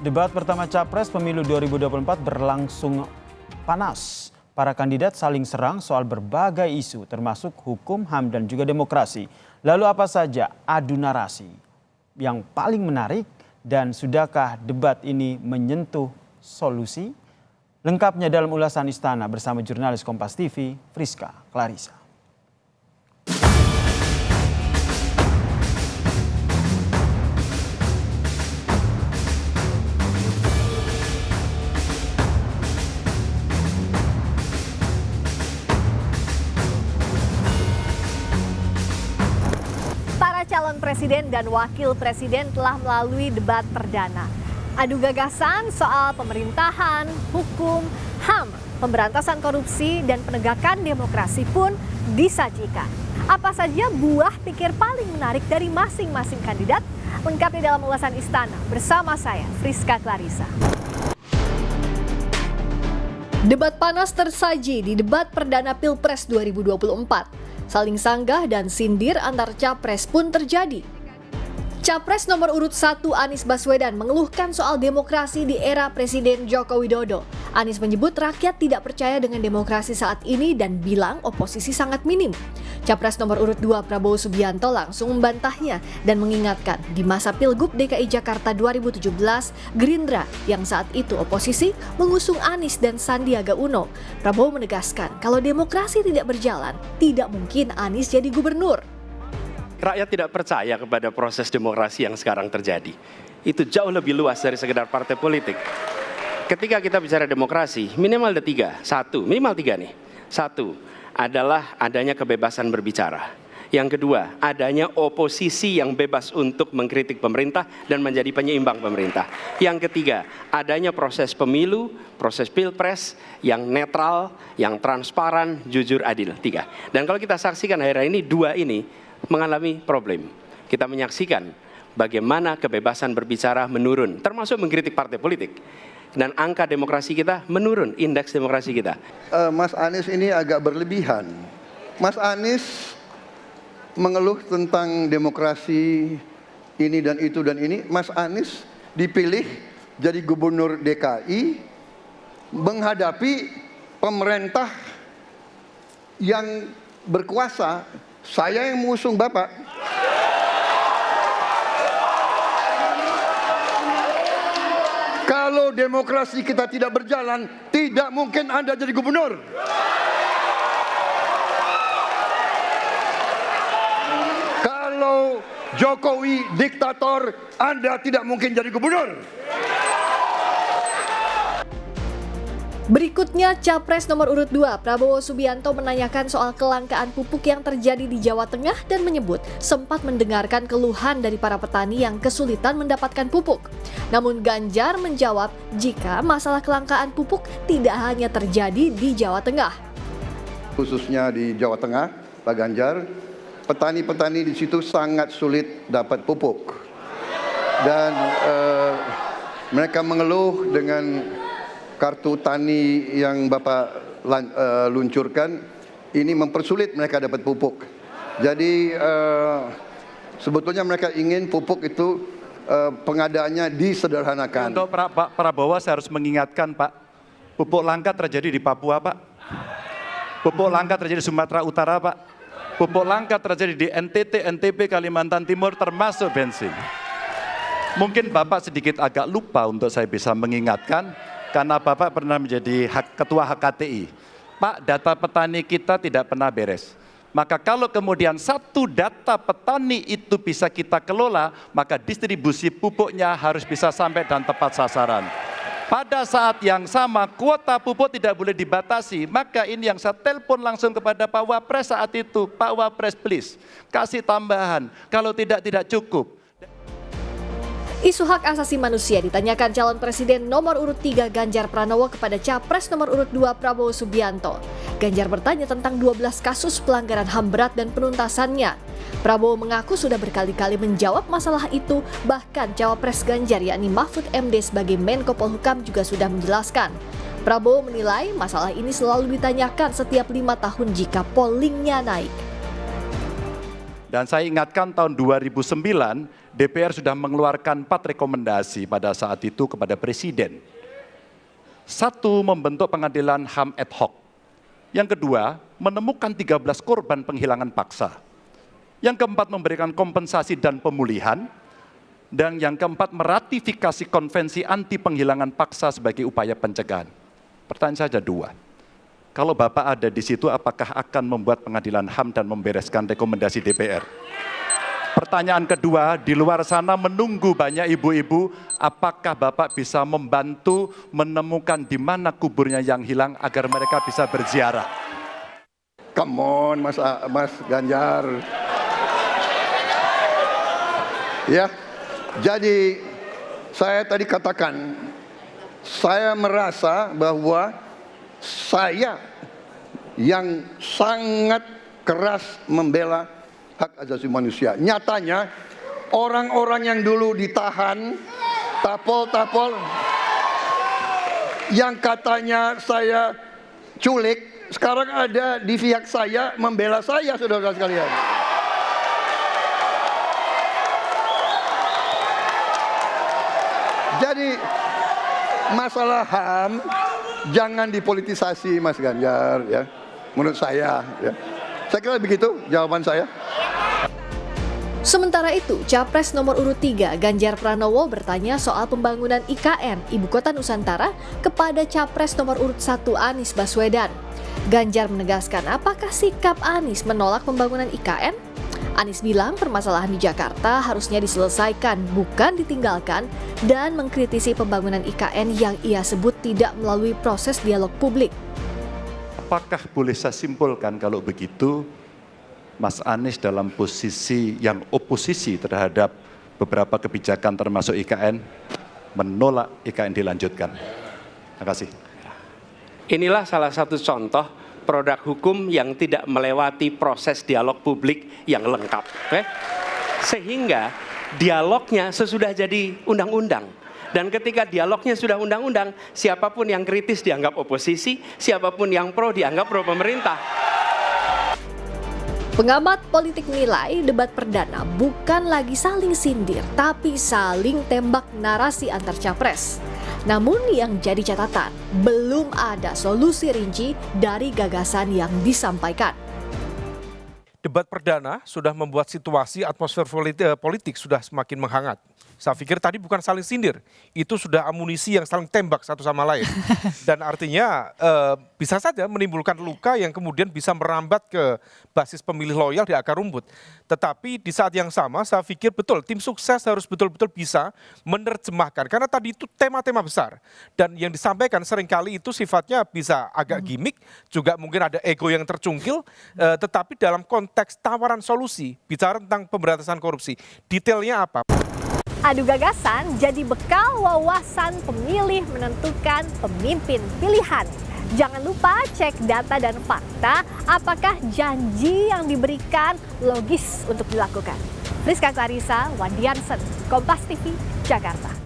Debat pertama Capres Pemilu 2024 berlangsung panas. Para kandidat saling serang soal berbagai isu termasuk hukum, HAM dan juga demokrasi. Lalu apa saja adu narasi yang paling menarik dan sudahkah debat ini menyentuh solusi? Lengkapnya dalam ulasan Istana bersama jurnalis Kompas TV, Friska Clarissa. Calon presiden dan wakil presiden telah melalui debat perdana. Adu gagasan soal pemerintahan, hukum, HAM, pemberantasan korupsi, dan penegakan demokrasi pun disajikan. Apa saja buah pikir paling menarik dari masing-masing kandidat? Lengkapnya dalam ulasan Istana bersama saya, Friska Clarissa. Debat panas tersaji di debat perdana Pilpres 2024. Saling sanggah dan sindir antar capres pun terjadi. Capres nomor urut 1 Anies Baswedan mengeluhkan soal demokrasi di era Presiden Joko Widodo. Anies menyebut rakyat tidak percaya dengan demokrasi saat ini dan bilang oposisi sangat minim. Capres nomor urut 2 Prabowo Subianto langsung membantahnya dan mengingatkan di masa Pilgub DKI Jakarta 2017, Gerindra yang saat itu oposisi mengusung Anies dan Sandiaga Uno. Prabowo menegaskan kalau demokrasi tidak berjalan, tidak mungkin Anies jadi gubernur. Rakyat tidak percaya kepada proses demokrasi yang sekarang terjadi. Itu jauh lebih luas dari sekedar partai politik. Ketika kita bicara demokrasi, minimal ada minimal tiga nih. Satu adalah adanya kebebasan berbicara. Yang kedua, adanya oposisi yang bebas untuk mengkritik pemerintah dan menjadi penyeimbang pemerintah. Yang ketiga, adanya proses pemilu, proses pilpres yang netral, yang transparan, jujur, adil. 3. Dan kalau kita saksikan akhir-akhir ini, 2 ini mengalami problem. Kita menyaksikan bagaimana kebebasan berbicara menurun, termasuk mengkritik partai politik. Dan angka demokrasi kita menurun, indeks demokrasi kita. Mas Anies ini agak berlebihan. Mas Anies mengeluh tentang demokrasi ini dan itu dan ini. Mas Anies dipilih jadi gubernur DKI menghadapi pemerintah yang berkuasa. Saya yang mengusung Bapak. Kalau demokrasi kita tidak berjalan, tidak mungkin Anda jadi gubernur. Kalau Jokowi diktator, Anda tidak mungkin jadi gubernur. Berikutnya, Capres nomor urut 2 Prabowo Subianto menanyakan soal kelangkaan pupuk yang terjadi di Jawa Tengah dan menyebut sempat mendengarkan keluhan dari para petani yang kesulitan mendapatkan pupuk. Namun Ganjar menjawab jika masalah kelangkaan pupuk tidak hanya terjadi di Jawa Tengah. Khususnya di Jawa Tengah, Pak Ganjar, petani-petani di situ sangat sulit dapat pupuk. Dan mereka mengeluh dengan kartu tani yang Bapak luncurkan, ini mempersulit mereka dapat pupuk. Jadi sebetulnya mereka ingin pupuk itu pengadaannya disederhanakan. Untuk Pak Prabowo saya harus mengingatkan Pak, pupuk langka terjadi di Papua Pak, pupuk langka terjadi di Sumatera Utara Pak, pupuk langka terjadi di NTT, NTB, Kalimantan Timur termasuk bensin. Mungkin Bapak sedikit agak lupa untuk saya bisa mengingatkan, karena Bapak pernah menjadi ketua HKTI. Pak, data petani kita tidak pernah beres. Maka kalau kemudian satu data petani itu bisa kita kelola, maka distribusi pupuknya harus bisa sampai dan tepat sasaran. Pada saat yang sama, kuota pupuk tidak boleh dibatasi. Maka ini yang saya telepon langsung kepada Pak Wapres saat itu. Pak Wapres, please, kasih tambahan. Kalau tidak cukup. Isu hak asasi manusia ditanyakan calon presiden nomor urut 3 Ganjar Pranowo kepada capres nomor urut 2 Prabowo Subianto. Ganjar bertanya tentang 12 kasus pelanggaran HAM berat dan penuntasannya. Prabowo mengaku sudah berkali-kali menjawab masalah itu, bahkan cawapres Ganjar yakni Mahfud MD sebagai Menko Polhukam juga sudah menjelaskan. Prabowo menilai masalah ini selalu ditanyakan setiap 5 tahun jika pollingnya naik. Dan saya ingatkan tahun 2009 DPR sudah mengeluarkan 4 rekomendasi pada saat itu kepada Presiden. 1, membentuk pengadilan HAM ad hoc. Yang kedua, menemukan 13 korban penghilangan paksa. Yang keempat, memberikan kompensasi dan pemulihan. Dan yang keempat, meratifikasi konvensi anti penghilangan paksa sebagai upaya pencegahan. Pertanyaan saya ada 2. Kalau Bapak ada di situ, apakah akan membuat pengadilan HAM dan membereskan rekomendasi DPR? Pertanyaan kedua, di luar sana menunggu banyak ibu-ibu, apakah Bapak bisa membantu menemukan di mana kuburnya yang hilang agar mereka bisa berziarah? Come on, Mas Ganjar. Ya, jadi saya tadi katakan, saya merasa bahwa saya yang sangat keras membela hak asasi manusia. Nyatanya orang-orang yang dulu ditahan, tapol-tapol, yang katanya saya culik, sekarang ada di pihak saya membela saya, saudara-saudara sekalian. Jadi masalah HAM jangan dipolitisasi, Mas Ganjar, ya. Menurut saya, ya. Saya kira begitu jawaban saya. Sementara itu, Capres nomor urut 3 Ganjar Pranowo bertanya soal pembangunan IKN Ibu Kota Nusantara kepada Capres nomor urut 1 Anies Baswedan. Ganjar menegaskan apakah sikap Anies menolak pembangunan IKN? Anies bilang permasalahan di Jakarta harusnya diselesaikan, bukan ditinggalkan, dan mengkritisi pembangunan IKN yang ia sebut tidak melalui proses dialog publik. Apakah boleh saya simpulkan kalau begitu, Mas Anies dalam posisi yang oposisi terhadap beberapa kebijakan termasuk IKN, menolak IKN dilanjutkan? Terima kasih. Inilah salah satu contoh produk hukum yang tidak melewati proses dialog publik yang lengkap. Sehingga dialognya sesudah jadi undang-undang. Dan ketika dialognya sudah undang-undang, siapapun yang kritis dianggap oposisi, siapapun yang pro dianggap pro pemerintah. Pengamat politik menilai debat perdana bukan lagi saling sindir, tapi saling tembak narasi antar capres. Namun yang jadi catatan, belum ada solusi rinci dari gagasan yang disampaikan. Debat perdana sudah membuat situasi atmosfer politik sudah semakin menghangat. Saya pikir tadi bukan saling sindir, itu sudah amunisi yang saling tembak satu sama lain. Dan artinya bisa saja menimbulkan luka yang kemudian bisa merambat ke basis pemilih loyal di akar rumput. Tetapi di saat yang sama saya pikir betul tim sukses harus betul-betul bisa menerjemahkan. Karena tadi itu tema-tema besar. Dan yang disampaikan seringkali itu sifatnya bisa agak gimmick, juga mungkin ada ego yang tercungkil. Tetapi dalam konteks tawaran solusi, bicara tentang pemberantasan korupsi, detailnya apa? Adu gagasan jadi bekal wawasan pemilih menentukan pemimpin pilihan. Jangan lupa cek data dan fakta, apakah janji yang diberikan logis untuk dilakukan. Rizka Clarissa, Wandiansen, Kompas TV, Jakarta.